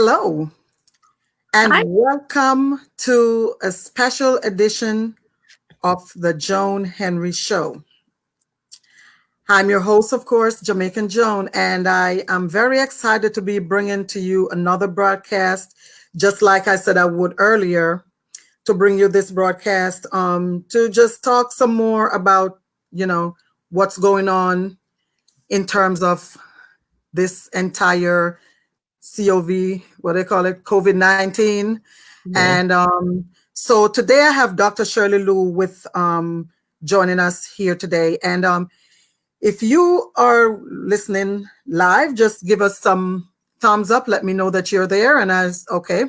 Hello, and Hi. welcome to a special edition of the Joan Henry Show. I'm your host, of course, Jamaican Joan, and I am very excited to be bringing to you another broadcast, just like I said I would earlier, to bring you this broadcast to just talk some more about, you know, what's going on in terms of this entire COVID, what they call it, COVID-19. Yeah. And so today I have Dr. Shirley Lou with joining us here today. And if you are listening live, just give us some thumbs up. Let me know that you're there. And okay,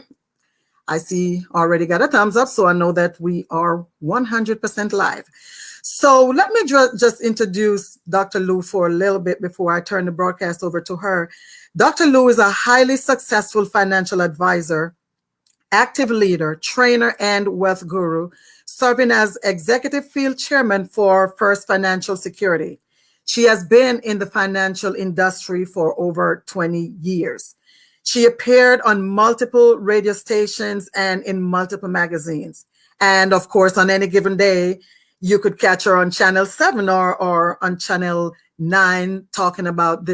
I see already got a thumbs up. So I know that we are 100% live. So let me just introduce Dr. Lou for a little bit before I turn the broadcast over to her. Dr. Lou is a highly successful financial advisor, active leader, trainer, and wealth guru, serving as executive field chairman for First Financial Security. She has been in the financial industry for over 20 years. She appeared on multiple radio stations and in multiple magazines. And of course, on any given day, you could catch her on Channel 7 or on Channel 9 talking about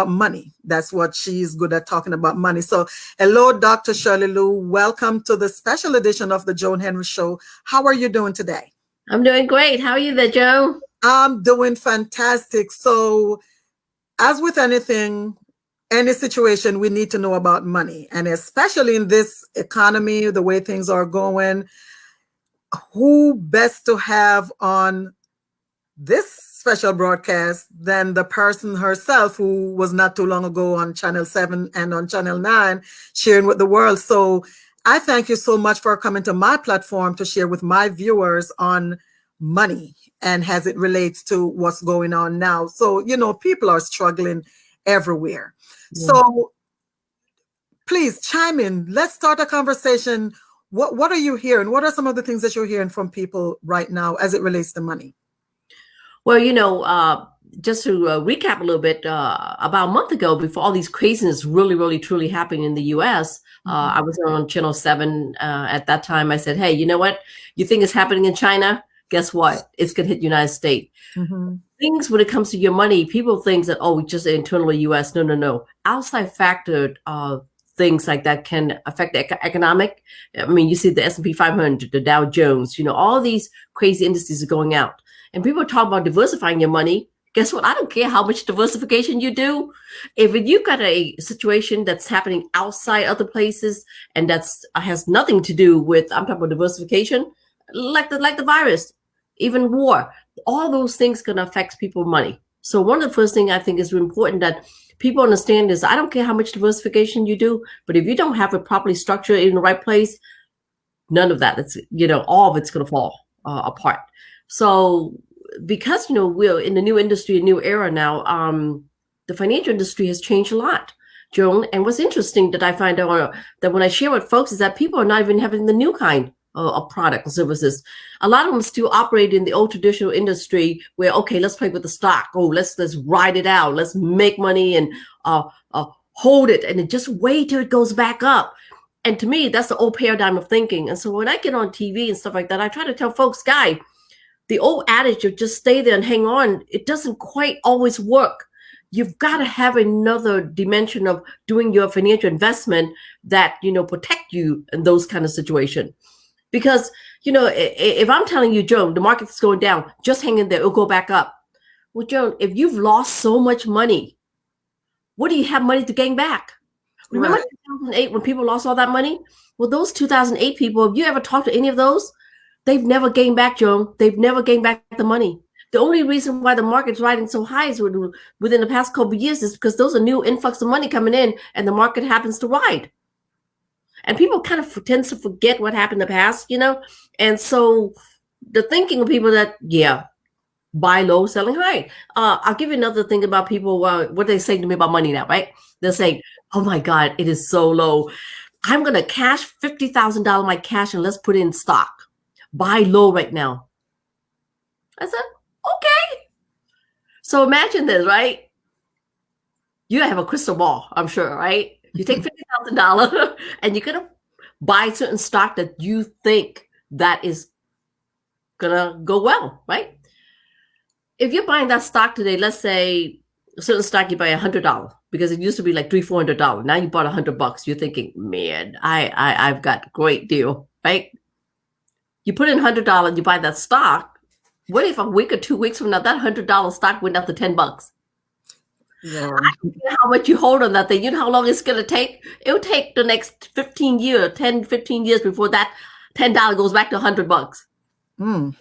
money. That's what she's good at, talking about money. So, hello, Dr. Shirley Lou. Welcome to the special edition of the Joan Henry Show. How are you doing today? I'm doing great. How are you there, Joe? I'm doing fantastic. So, as with anything, any situation, we need to know about money. And especially in this economy, the way things are going, who best to have on this special broadcast than the person herself who was not too long ago on Channel 7 and on Channel 9 sharing with the world. So I thank you so much for coming to my platform to share with my viewers on money and as it relates to what's going on now. So, people are struggling everywhere. Yeah. So please chime in. Let's start a conversation. What are you hearing? What are some of the things that you're hearing from people right now as it relates to money? Well, just to recap a little bit, about a month ago, before all these craziness really, really, truly happening in the U.S., I was on Channel 7 at that time. I said, hey, you know what? You think it's happening in China? Guess what? It's going to hit the United States. Mm-hmm. Things when it comes to your money, people think that, oh, just internally U.S. No, no, no. Outside factor things like that can affect the economic. I mean, you see the S&P 500, the Dow Jones, all these crazy indices are going out. And people talk about diversifying your money. Guess what? I don't care how much diversification you do. If you've got a situation that's happening outside other places and that's has nothing to do with, I'm talking about diversification, like the virus, even war, all those things can affect people's money. So one of the first things I think is important that people understand is I don't care how much diversification you do, but if you don't have it properly structured in the right place, none of that, it's, all of it's going to fall apart. So because, we're in the new industry, a new era now, the financial industry has changed a lot, Joan. And what's interesting that I find out that when I share with folks is that people are not even having the new kind of product and services. A lot of them still operate in the old traditional industry where, okay, let's play with the stock. Oh, let's ride it out. Let's make money and hold it and then just wait till it goes back up. And to me, that's the old paradigm of thinking. And so when I get on TV and stuff like that, I try to tell folks, guy, the old adage of just stay there and hang on, it doesn't quite always work. You've got to have another dimension of doing your financial investment that, protect you in those kind of situations. Because, if I'm telling you, Joan, the market's going down, just hang in there, it'll go back up. Well, Joan, if you've lost so much money, what do you have money to gain back? Remember 2008 when people lost all that money? Well, those 2008 people, have you ever talked to any of those? They've never gained back, Joan. They've never gained back the money. The only reason why the market's riding so high is within the past couple of years is because those are new influx of money coming in and the market happens to ride. And people kind of tend to forget what happened in the past, And so the thinking of people that, buy low, selling high. I'll give you another thing about people, what they say to me about money now, right? They're saying, oh my God, it is so low. I'm going to cash $50,000 of my cash and let's put it in stock. Buy low right now. I said, okay. So imagine this, right? You have a crystal ball, I'm sure, right? You take $50,000 and you're gonna buy certain stock that you think that is gonna go well, right? If you're buying that stock today, let's say a certain stock you buy $100 because it used to be like $300-400. Now you bought $100. You're thinking, man, I've got a great deal, right? You put in $100, you buy that stock. What if a week or 2 weeks from now that $100 stock went up to $10? Yeah. I don't care how much you hold on that thing. You know how long it's going to take? It will take the next 15 years, 10, 15 years before that $10 goes back to $100. Mm.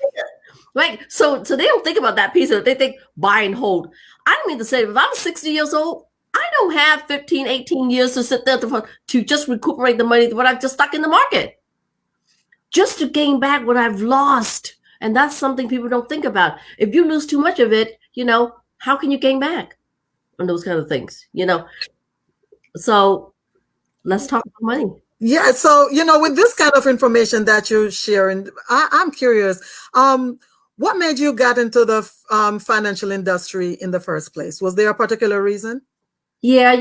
Right? So they don't think about that piece of it. They think buy and hold. I don't mean to say, if I'm 60 years old, I don't have 15, 18 years to sit there to just recuperate the money what I've just stuck in the market. Just to gain back what I've lost. And that's something people don't think about. If you lose too much of it, how can you gain back on those kind of things, So let's talk about money. Yeah. So, with this kind of information that you're sharing, I'm curious, what made you get into the financial industry in the first place? Was there a particular reason? Yeah,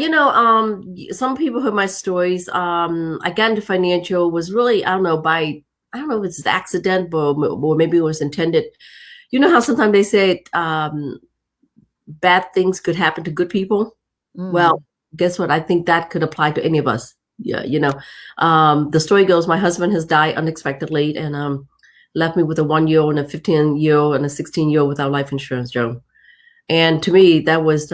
some people heard my stories. I got into financial was really, I don't know if it's accident, or maybe it was intended. You know how sometimes they say bad things could happen to good people? Mm. Well, guess what? I think that could apply to any of us. Yeah, the story goes, my husband has died unexpectedly and left me with a 1-year-old and a 15-year-old and a 16-year-old without life insurance, Joe. And to me, that was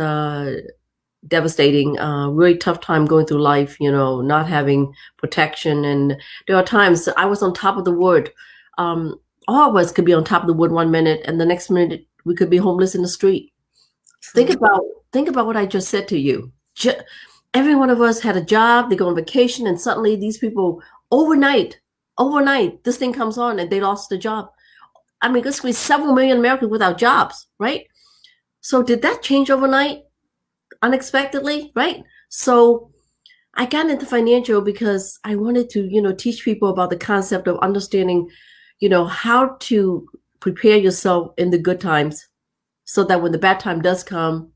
devastating, really tough time going through life, not having protection. And there are times I was on top of the wood. All of us could be on top of the wood 1 minute, and the next minute we could be homeless in the street. True. Think about what I just said to you. Every one of us had a job, they go on vacation, and suddenly these people overnight, this thing comes on and they lost their job. I mean, there's going to be several million Americans without jobs, right? So did that change overnight? Unexpectedly, right? So I got into financial because I wanted to, teach people about the concept of understanding, how to prepare yourself in the good times so that when the bad time does come,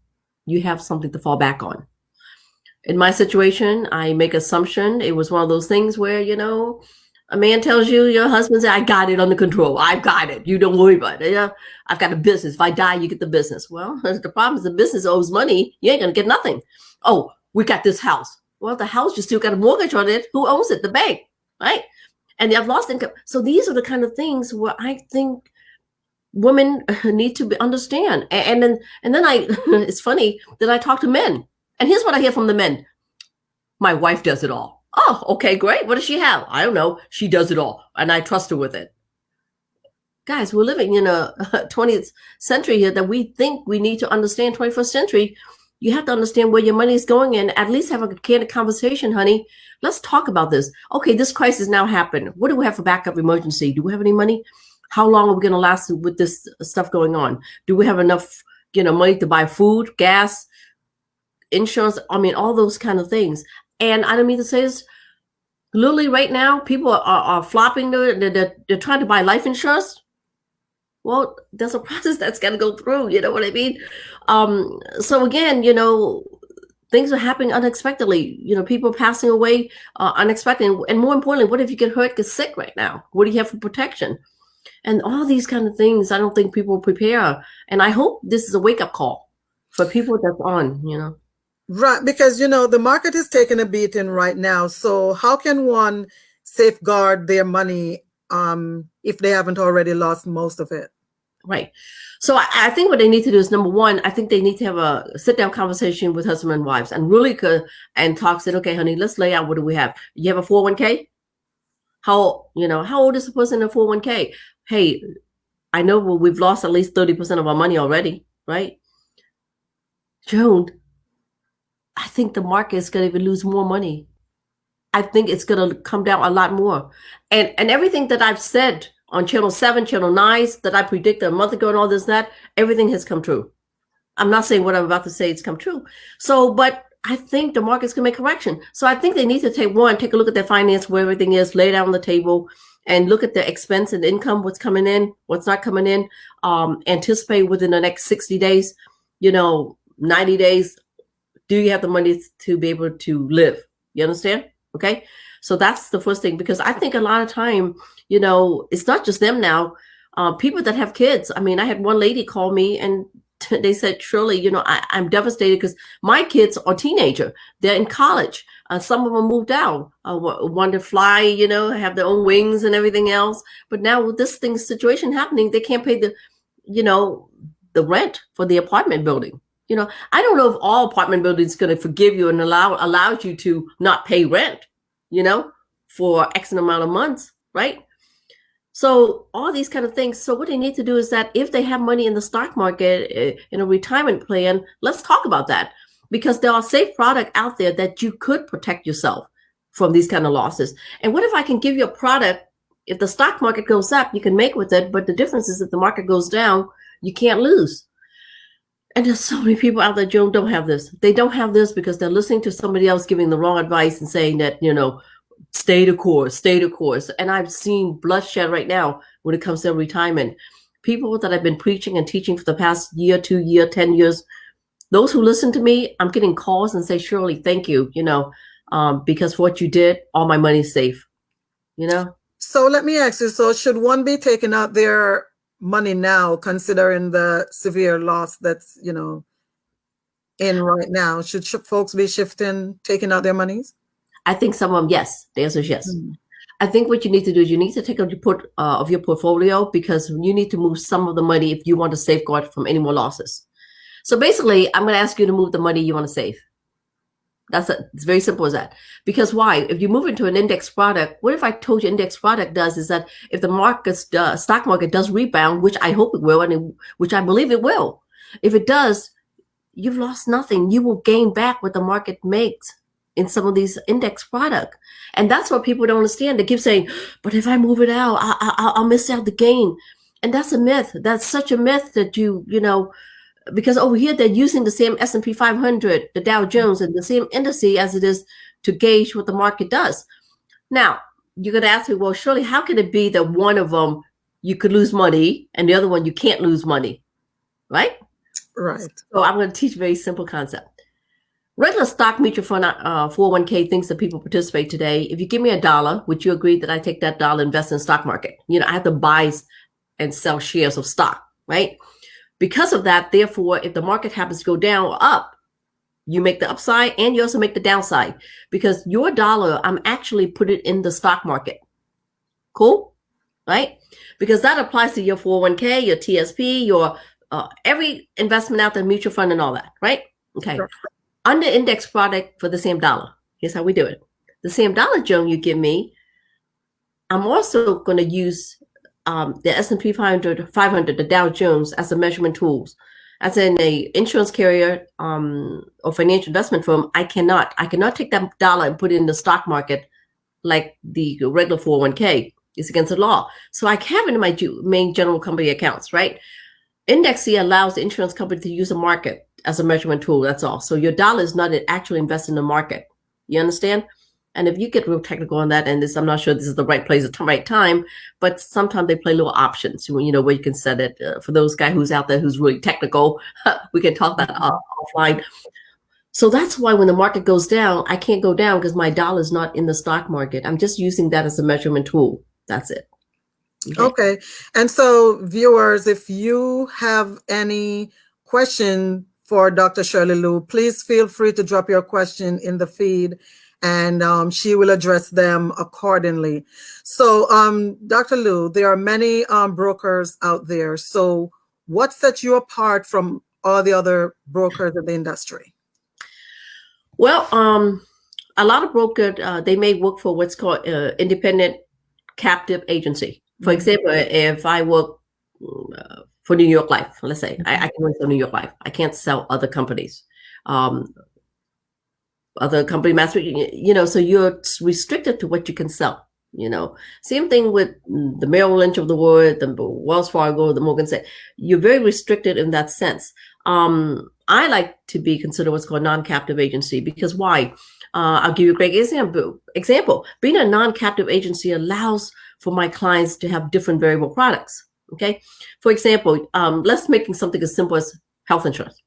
you have something to fall back on. In my situation, I make assumption. It was one of those things where, a man tells you, your husband says, I got it under control. I've got it. You don't worry about it. Yeah, I've got a business. If I die, you get the business. Well, the problem is the business owes money. You ain't going to get nothing. Oh, we got this house. Well, the house, you still got a mortgage on it. Who owns it? The bank, right? And I've lost income. So these are the kind of things where I think women need to understand. And then it's funny that I talk to men. And here's what I hear from the men. My wife does it all. Oh, okay, great. What does she have? I don't know. She does it all. And I trust her with it. Guys, we're living in a 20th century here that we think we need to understand 21st century. You have to understand where your money is going and at least have a candid conversation, honey. Let's talk about this. Okay, this crisis now happened. What do we have for backup emergency? Do we have any money? How long are we going to last with this stuff going on? Do we have enough, money to buy food, gas, insurance? I mean, all those kind of things. And I don't mean to say this, literally right now, people are flopping. They're trying to buy life insurance. Well, there's a process that's got to go through. You know what I mean? So again, things are happening unexpectedly. People passing away unexpectedly. And more importantly, what if you get hurt, get sick right now? What do you have for protection? And all these kind of things, I don't think people prepare. And I hope this is a wake-up call for people that's on, Right, because, the market is taking a beating right now. So how can one safeguard their money if they haven't already lost most of it? Right. So I think what they need to do is, number one, I think they need to have a sit-down conversation with husband and wives and really talk, say, okay, honey, let's lay out what do we have. You have a 401k? How old is the person in a 401k? Hey, I know we've lost at least 30% of our money already, right? Joan, I think the market is going to even lose more money. I think it's going to come down a lot more. And everything that I've said on Channel 7, Channel 9, that I predicted a month ago and all this, that, everything has come true. I'm not saying what I'm about to say it's come true. So, but I think the market's going to make correction. So I think they need to take a look at their finance, where everything is, lay it out on the table, and look at the expense and income, what's coming in, what's not coming in, anticipate within the next 60 days, 90 days, do you have the money to be able to live? You understand? Okay. So that's the first thing, because I think a lot of time, you know, it's not just them now. People that have kids. I mean, I had one lady call me and they said, Shirley, you know, I'm devastated because my kids are teenager. They're in college. Some of them moved out, want to fly, you know, have their own wings and everything else. But now with this situation happening, they can't pay the, you know, the rent for the apartment building. You know, I don't know if all apartment buildings going to forgive you and allows you to not pay rent, you know, for X amount of months, right? So all these kind of things. So what they need to do is that if they have money in the stock market, in a retirement plan, let's talk about that, because there are safe products out there that you could protect yourself from these kind of losses. And what if I can give you a product, if the stock market goes up, you can make with it, but the difference is if the market goes down, you can't lose. And there's so many people out there, Joan, don't have this. They don't have this because they're listening to somebody else giving the wrong advice and saying that, you know, stay the course, stay the course. And I've seen bloodshed right now when it comes to retirement. People that I've been preaching and teaching for the past year, 2 year, 10 years, those who listen to me, I'm getting calls and say, Shirley, thank you, you know, because for what you did, all my money's safe, you know? So let me ask you, so should one be taking out their money now, considering the severe loss that's, you know, in right now? Should folks be taking out their monies? I think some of them, yes. The answer is yes. I think what you need to do is you need to take out of your portfolio, because you need to move some of the money if you want to safeguard from any more losses. So basically, I'm going to ask you to move the money you want to save. That's it. It's very simple as that. Because why? If you move into an index product, what if I told you index product does is that if the stock market does rebound, which I hope it will, and which I believe it will, if it does, you've lost nothing. You will gain back what the market makes in some of these index product. And that's what people don't understand. They keep saying, but if I move it out, I'll miss out the gain. And that's a myth. That's such a myth that you know, because over here they're using the same S&P 500, the Dow Jones, and the same indice as it is to gauge what the market does. Now, you're going to ask me, well, surely how can it be that one of them you could lose money and the other one you can't lose money, right? Right. So I'm going to teach a very simple concept. Regular stock mutual fund 401k things that people participate today. If you give me $1, would you agree that I take that dollar, invest in the stock market? You know, I have to buy and sell shares of stock, right? Because of that, therefore, if the market happens to go down or up, you make the upside and you also make the downside, because your dollar, I'm actually put it in the stock market. Cool, right? Because that applies to your 401k, your TSP, your every investment out there, mutual fund and all that, right? Okay. Sure. Under index product for the same dollar. Here's how we do it. The same dollar, Joan, you give me, I'm also going to use the S&P 500, the Dow Jones, as a measurement tools. As in a insurance carrier or financial investment firm, I cannot take that dollar and put it in the stock market like the regular 401k. It's against the law. So I have it in my main general company accounts, right? Indexing allows the insurance company to use a market as a measurement tool. That's all. So your dollar is not actually invested in the market. You understand? And if you get real technical on that, and I'm not sure this is the right place at the right time, but sometimes they play little options, you know, where you can set it. For those guys who's out there who's really technical, we can talk that offline. So that's why when the market goes down, I can't go down because my dollar is not in the stock market. I'm just using that as a measurement tool. That's it. Okay. And so viewers, if you have any question for Dr. Shirley Lou, please feel free to drop your question in the feed and she will address them accordingly. So Dr. Lou, there are many brokers out there. So what sets you apart from all the other brokers in the industry? Well, a lot of brokers, they may work for what's called independent captive agency. For example, if I work for New York Life, let's say, I can work for New York Life. I can't sell other companies, other company master, you know, so you're restricted to what you can sell, you know. Same thing with the Merrill Lynch of the world, the Wells Fargo, the Morgan Stanley. You're very restricted in that sense. I like to be considered what's called non-captive agency because why? I'll give you a great example. Being a non-captive agency allows for my clients to have different variable products. Okay. For example, let's make something as simple as health insurance.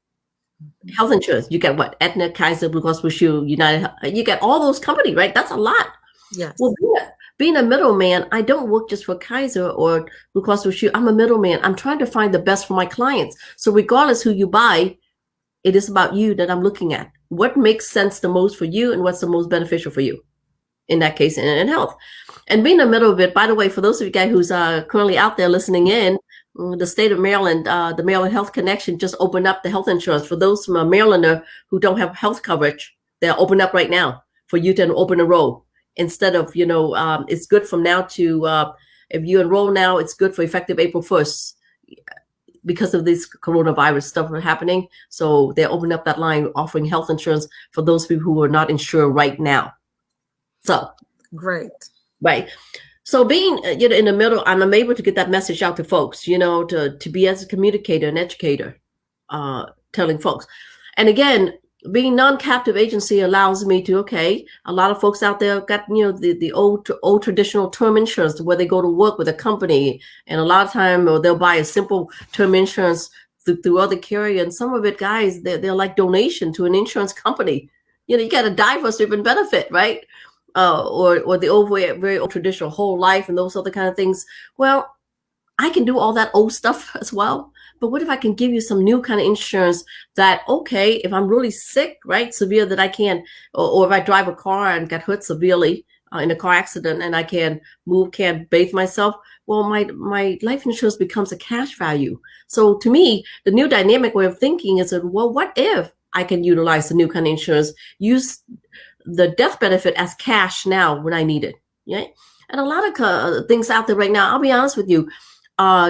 health insurance. You get what? Aetna, Kaiser, Blue Cross Blue Shield, United. You get all those companies, right? That's a lot. Yes. Well, being a middleman, I don't work just for Kaiser or Blue Cross Blue Shield. I'm a middleman. I'm trying to find the best for my clients. So regardless who you buy, it is about you that I'm looking at. What makes sense the most for you and what's the most beneficial for you in that case in health. And being in the middle of it, by the way, for those of you guys who's currently out there listening in, the state of Maryland, the Maryland Health Connection just opened up the health insurance. For those from Marylander who don't have health coverage, they're open up right now for you to open enroll. Instead of, it's good from now to, if you enroll now, it's good for effective April 1st because of this coronavirus stuff happening. So they're opening up that line offering health insurance for those people who are not insured right now. So great. Right. So being in the middle, I'm able to get that message out to folks, to be as a communicator and educator, telling folks. And again, being non-captive agency allows me to, a lot of folks out there got, the old traditional term insurance where they go to work with a company. And a lot of time they'll buy a simple term insurance through other carrier. And some of it, guys, they're like donation to an insurance company. You got to die for a certain benefit, right? Or the old way, very old traditional whole life and those other kind of things. Well, I can do all that old stuff as well. But what if I can give you some new kind of insurance that, if I'm really sick, right, severe that I can't, or if I drive a car and get hurt severely in a car accident and I can't bathe myself, well, my life insurance becomes a cash value. So to me, the new dynamic way of thinking is that, well, what if I can utilize the new kind of insurance, use the death benefit as cash now when I need it. Yeah. And a lot of things out there right now, I'll be honest with you,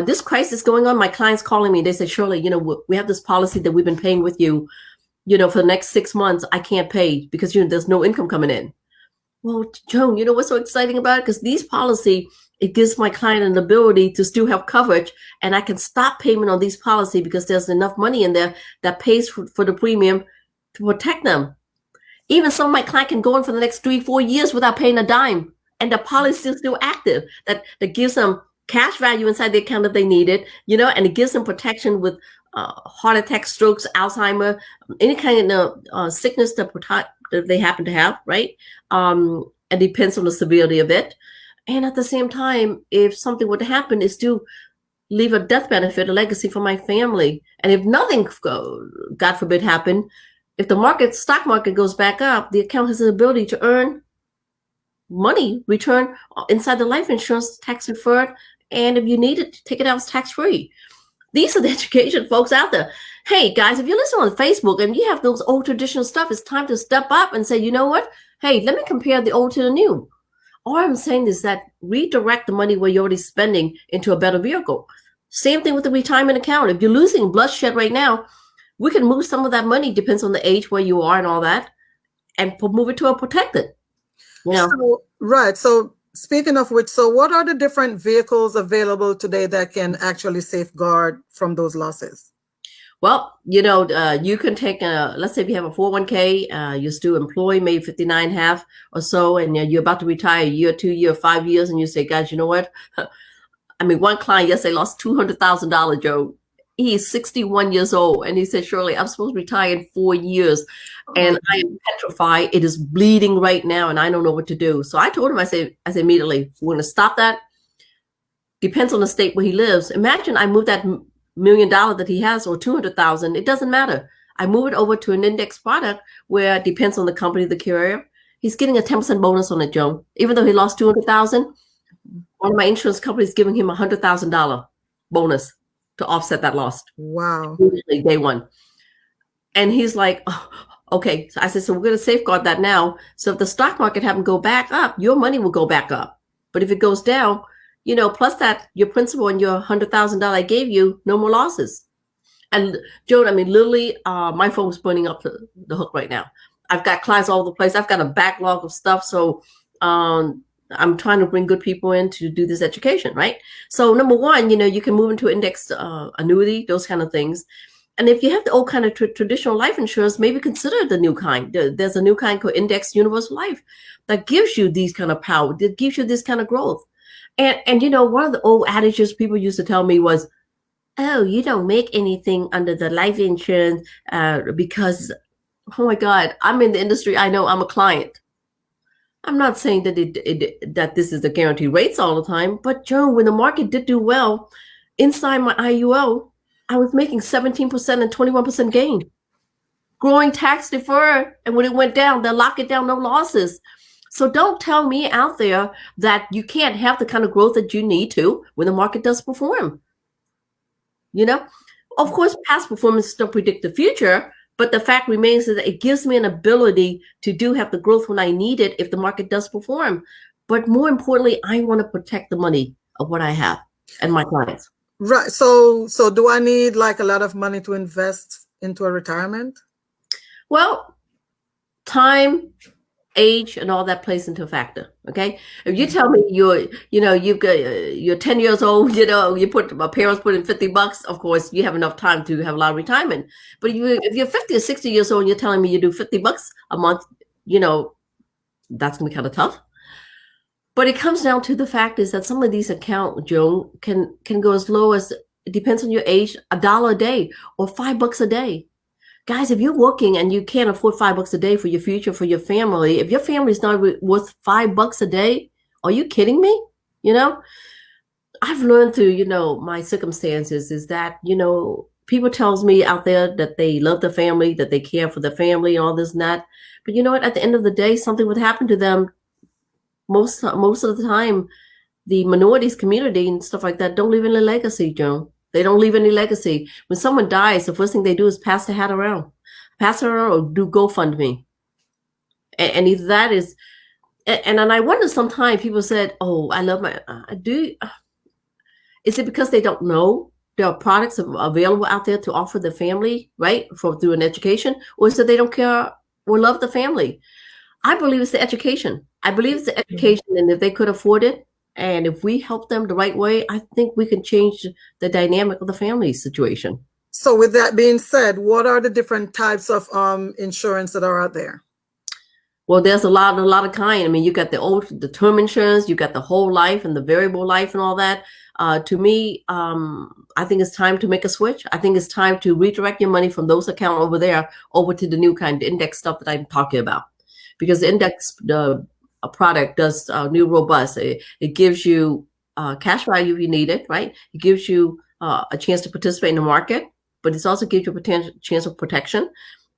this crisis going on, my clients calling me, they say, Shirley, we have this policy that we've been paying with you, for the next 6 months, I can't pay because, there's no income coming in. Well, Joan, what's so exciting about it? Because these policy, it gives my client an ability to still have coverage and I can stop payment on these policy because there's enough money in there that pays for the premium to protect them. Even some of my client can go in for the next 3-4 years without paying a dime, and the policy is still active. That gives them cash value inside the account that they need it, and it gives them protection with heart attack, strokes, Alzheimer, any kind of sickness that they happen to have, right? It depends on the severity of it. And at the same time, if something would happen, it still leave a death benefit, a legacy for my family. And if nothing, God forbid, happen, if the stock market goes back up, the account has the ability to earn money, return inside the life insurance, tax deferred. And if you need it, take it out as tax free. These are the education folks out there. Hey guys, if you listen on Facebook and you have those old traditional stuff, it's time to step up and say, you know what? Hey, let me compare the old to the new. All I'm saying is that redirect the money where you're already spending into a better vehicle. Same thing with the retirement account. If you're losing bloodshed right now, we can move some of that money, depends on the age where you are and all that, and move it to a protected. So, right. So speaking of which, so what are the different vehicles available today that can actually safeguard from those losses? Well, you can take let's say if you have a 401k, you're still employed, maybe 59.5 or so, and you're about to retire a year, 2 years, 5 years, and you say, guys, you know what? I mean, one client yesterday lost $200,000, Joe. He is 61 years old. And he said, Shirley, I'm supposed to retire in 4 years. And I am petrified. It is bleeding right now. And I don't know what to do. So I told him, I said immediately, we're going to stop that. Depends on the state where he lives. Imagine I move that $1 million that he has or 200,000. It doesn't matter. I move it over to an index product where it depends on the company, the carrier. He's getting a 10% bonus on it, Joe. Even though he lost 200,000, one of my insurance companies is giving him $100,000 bonus to offset that loss. Wow. Day one. And he's like, oh, okay. So I said, so we're going to safeguard that now. So if the stock market happen to go back up, your money will go back up. But if it goes down, plus that your principal and your $100,000 I gave you, no more losses. And Joe, I mean, literally, my phone is pointing up the hook right now. I've got clients all over the place. I've got a backlog of stuff. So I'm trying to bring good people in to do this education, right? So number one, you can move into index annuity, those kind of things. And if you have the old kind of traditional life insurance, maybe consider the new kind. There's a new kind called Index Universal Life that gives you these kind of power, that gives you this kind of growth. And one of the old adages people used to tell me was, oh, you don't make anything under the life insurance because, oh my God, I'm in the industry. I know I'm a client. I'm not saying that that this is the guaranteed rates all the time, but Joe, when the market did do well, inside my IUL, I was making 17% and 21% gain, growing tax deferred, and when it went down, they'll lock it down, no losses. So don't tell me out there that you can't have the kind of growth that you need to when the market does perform. You know, of course, past performance don't predict the future, but the fact remains that it gives me an ability to do have the growth when I need it if the market does perform. But more importantly, I want to protect the money of what I have and my clients. Right. So do I need like a lot of money to invest into a retirement? Well, time, age, and all that plays into a factor. Okay, if you tell me you're 10 years old, my parents put in $50. Of course, you have enough time to have a lot of retirement. But if you're 50 or 60 years old, and you're telling me you do $50 a month, that's gonna be kind of tough. But it comes down to the fact is that some of these accounts, Joan, can go as low as, it depends on your age, $1 a day or $5 a day. Guys, if you're working and you can't afford $5 a day for your future, for your family, if your family is not worth $5 a day, are you kidding me? I've learned through, my circumstances is that, people tells me out there that they love the family, that they care for the family, all this and that. But you know what? At the end of the day, something would happen to them. Most of the time, the minorities community and stuff like that don't leave any legacy, Joan. They don't leave any legacy. When someone dies, the first thing they do is pass the hat around. Pass it around or do GoFundMe. And either that is, and I wonder sometimes people said, oh, I love my, is it because they don't know there are products available out there to offer the family, right, through an education, or is it they don't care or love the family? I believe it's the education. I believe it's the education, and if they could afford it, and if we help them the right way, I think we can change the dynamic of the family situation. So with that being said, what are the different types of insurance that are out there? Well, there's a lot of kind. I mean, you got the term insurance, you got the whole life and the variable life and all that. To me, I think it's time to make a switch. I think it's time to redirect your money from those accounts over there over to the new kind of index stuff that I'm talking about. Because the index, a product does new robust. It gives you cash value if you need it, right? It gives you a chance to participate in the market, but it also gives you a potential chance of protection.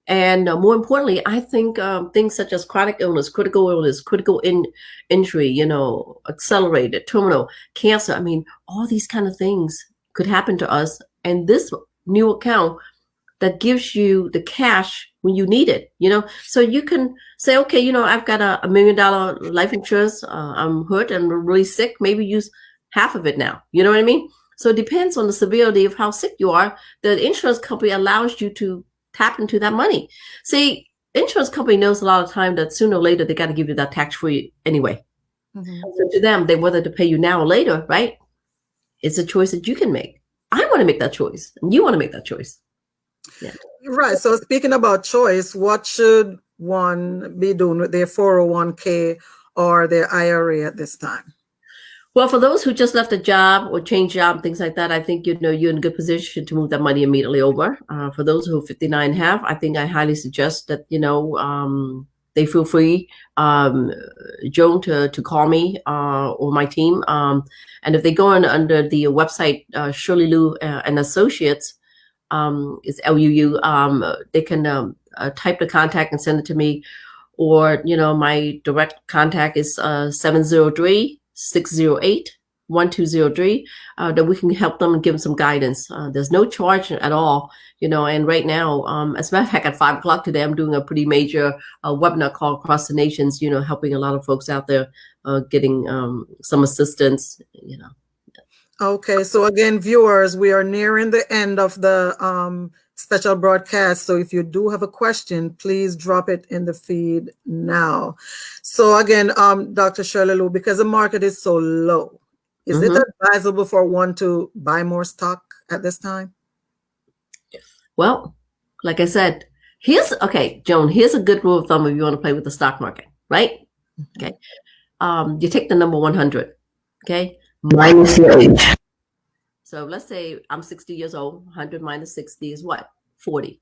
And more importantly, I think things such as chronic illness, critical injury, accelerated, terminal, cancer. I mean, all these kind of things could happen to us. And this new account that gives you the cash when you need it, so you can say, okay, I've got $1 million life insurance. I'm hurt and really sick. Maybe use half of it now. You know what I mean? So it depends on the severity of how sick you are. The insurance company allows you to tap into that money. See, insurance company knows a lot of time that sooner or later they got to give you that tax free anyway. Mm-hmm. So to them, they whether to pay you now or later, right? It's a choice that you can make. I want to make that choice, and you want to make that choice. Yeah. Right. So speaking about choice, what should one be doing with their 401k or their IRA at this time? Well, for those who just left a job or changed job, things like that, I think you're in a good position to move that money immediately over. For those who are 59 and a half, I think I highly suggest that, they feel free, Joan, to call me or my team. And if they go under the website, Shirley Lou and Associates, is LUU, they can type the contact and send it to me. Or, my direct contact is 703-608-1203, that we can help them and give them some guidance. There's no charge at all, and right now, as a matter of fact, at 5:00 today, I'm doing a pretty major webinar call across the nations, helping a lot of folks out there getting some assistance, Okay, so again, viewers, we are nearing the end of the special broadcast. So if you do have a question, please drop it in the feed now. So again, Dr. Shirley Lou, because the market is so low, is it advisable for one to buy more stock at this time? Well, like I said, Joan, here's a good rule of thumb if you want to play with the stock market, right? Okay. You take the number 100, okay, minus your age. So let's say I'm 60 years old. 100 minus 60 is what? 40.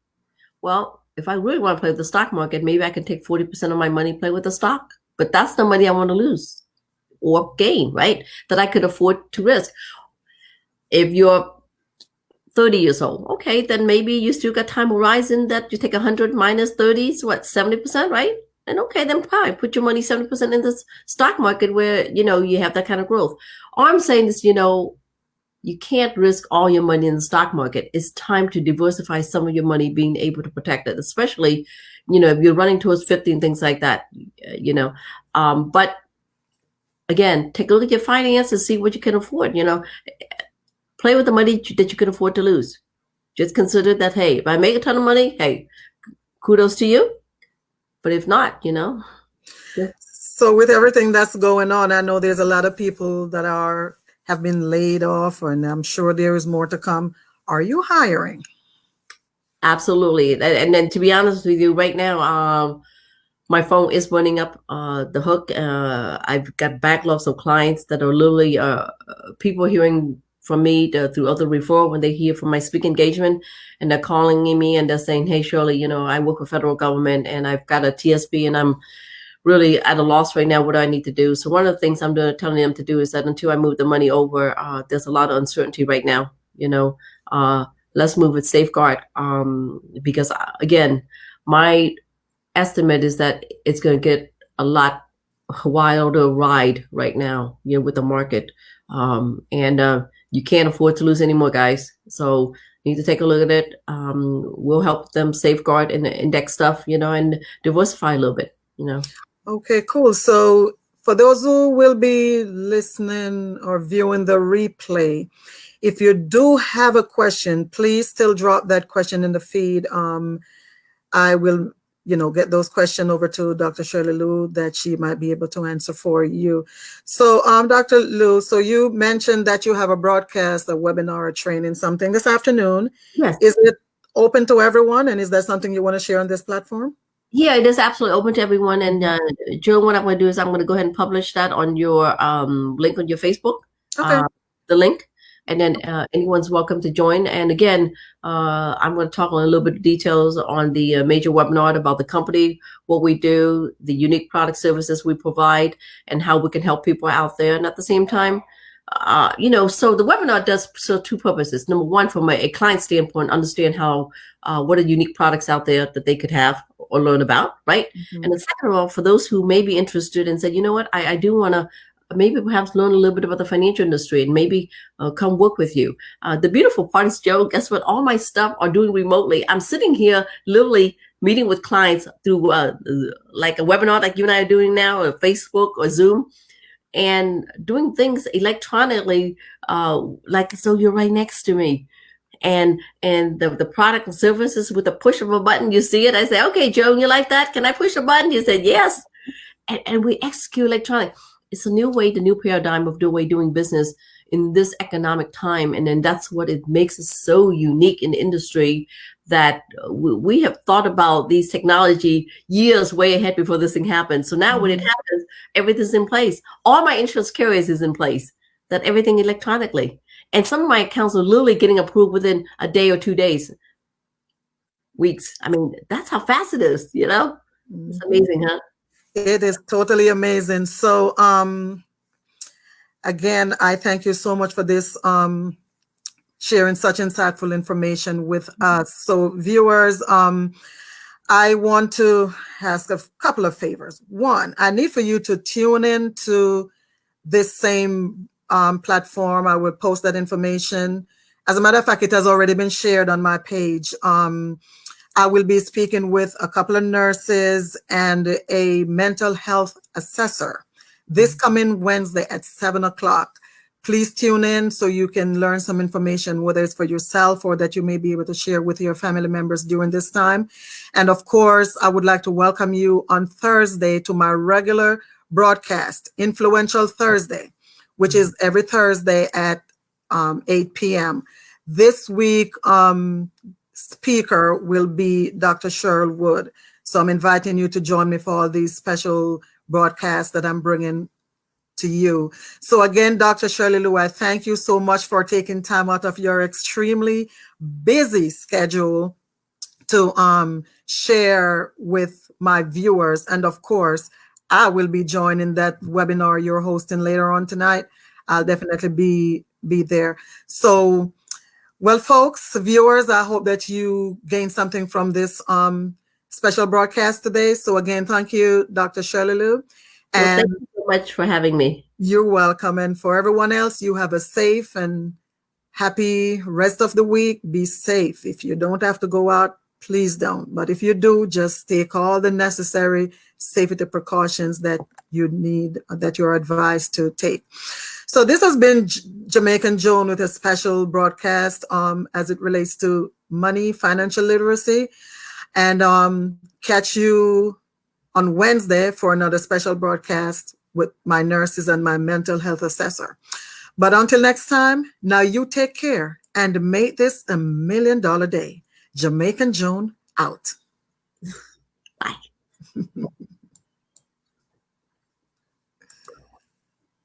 Well, if I really want to play with the stock market, maybe I can take 40% of my money, play with the stock. But that's the money I want to lose or gain, right? That I could afford to risk. If you're 30 years old, okay, then maybe you still got time horizon that you take 100 minus 30 is what, 70%, right? And okay, then fine, put your money 70% in the stock market where, you have that kind of growth. All I'm saying is, you can't risk all your money in the stock market. It's time to diversify some of your money, being able to protect it, especially, if you're running towards 50 and things like that, but again, take a look at your finances, see what you can afford, play with the money that you can afford to lose. Just consider that, hey, if I make a ton of money, hey, kudos to you. But if not, So with everything that's going on, I know there's a lot of people that have been laid off, and I'm sure there is more to come. Are you hiring? Absolutely. And then to be honest with you, right now, my phone is running up the hook. I've got backlogs of clients that are literally people hearing from me through other referral when they hear from my speak engagement, and they're calling me and they're saying, hey, Shirley, I work for federal government and I've got a TSP and I'm really at a loss right now. What do I need to do? So one of the things I'm telling them to do is that until I move the money over, there's a lot of uncertainty right now. Let's move with safeguard because again, my estimate is that it's going to get a lot wilder ride right now, with the market. And you can't afford to lose anymore, guys. So you need to take a look at it. We'll help them safeguard and index stuff, and diversify a little bit, Okay, cool. So for those who will be listening or viewing the replay, if you do have a question, please still drop that question in the feed. I will, get those questions over to Dr. Shirley Liu that she might be able to answer for you. So, Dr. Liu, so you mentioned that you have a broadcast, a webinar, a training, something this afternoon. Yes. Is it open to everyone? And is that something you want to share on this platform? Yeah, it is absolutely open to everyone. And Jill, what I'm going to do is I'm going to go ahead and publish that on your link on your Facebook, Okay. the link. And then anyone's welcome to join. And again, I'm going to talk a little bit of details on the major webinar about the company, what we do, the unique product services we provide, and how we can help people out there. And at the same time, so the webinar does serve two purposes. Number one, from a client standpoint, understand how what are unique products out there that they could have or learn about, right? Mm-hmm. And the second of all, for those who may be interested and said, you know what, I do want to maybe perhaps learn a little bit about the financial industry and maybe come work with you. The beautiful part is, Joe, guess what? All my stuff are doing remotely. I'm sitting here literally meeting with clients through like a webinar like you and I are doing now, or Facebook or Zoom, and doing things electronically, like so you're right next to me. And the product and services with the push of a button, you see it. I say, okay, Joe, you like that? Can I push a button? You said, yes. And we execute electronic. It's a new way, the new paradigm of the way doing business in this economic time. And then that's what it makes us so unique in the industry, that we have thought about these technology years way ahead before this thing happens. So now when it happens, everything's in place. All my insurance carriers is in place, that everything electronically. And some of my accounts are literally getting approved within a day or 2 days, weeks. I mean, that's how fast it is, It's amazing, huh? It is totally amazing. So, again, I thank you so much for this, sharing such insightful information with us. So, viewers, I want to ask a couple of favors. One, I need for you to tune in to this same platform. I will post that information. As a matter of fact, it has already been shared on my page. I will be speaking with a couple of nurses and a mental health assessor this coming Wednesday at 7:00. Please tune in so you can learn some information, whether it's for yourself or that you may be able to share with your family members during this time. And of course, I would like to welcome you on Thursday to my regular broadcast, Influential Thursday, which is every Thursday at 8 p.m. This week, speaker will be Dr. Cheryl Wood. So I'm inviting you to join me for all these special broadcasts that I'm bringing to you. So again, Dr. Shirley Lou, I thank you so much for taking time out of your extremely busy schedule to share with my viewers. And of course, I will be joining that webinar you're hosting later on tonight. I'll definitely be there. So, well, folks, viewers, I hope that you gained something from this special broadcast today. So again, thank you, Dr. Shirley Lou. Well, And thank you so much for having me. you're welcome. And for everyone else, you have a safe and happy rest of the week. Be safe. If you don't have to go out, please don't. But if you do, just take all the necessary safety precautions that you need, that you're advised to take. So this has been Jamaican Joan with a special broadcast as it relates to money, financial literacy. And catch you on Wednesday for another special broadcast with my nurses and my mental health assessor. But until next time, now you take care and make this $1 million day. Jamaican Joan out. Bye.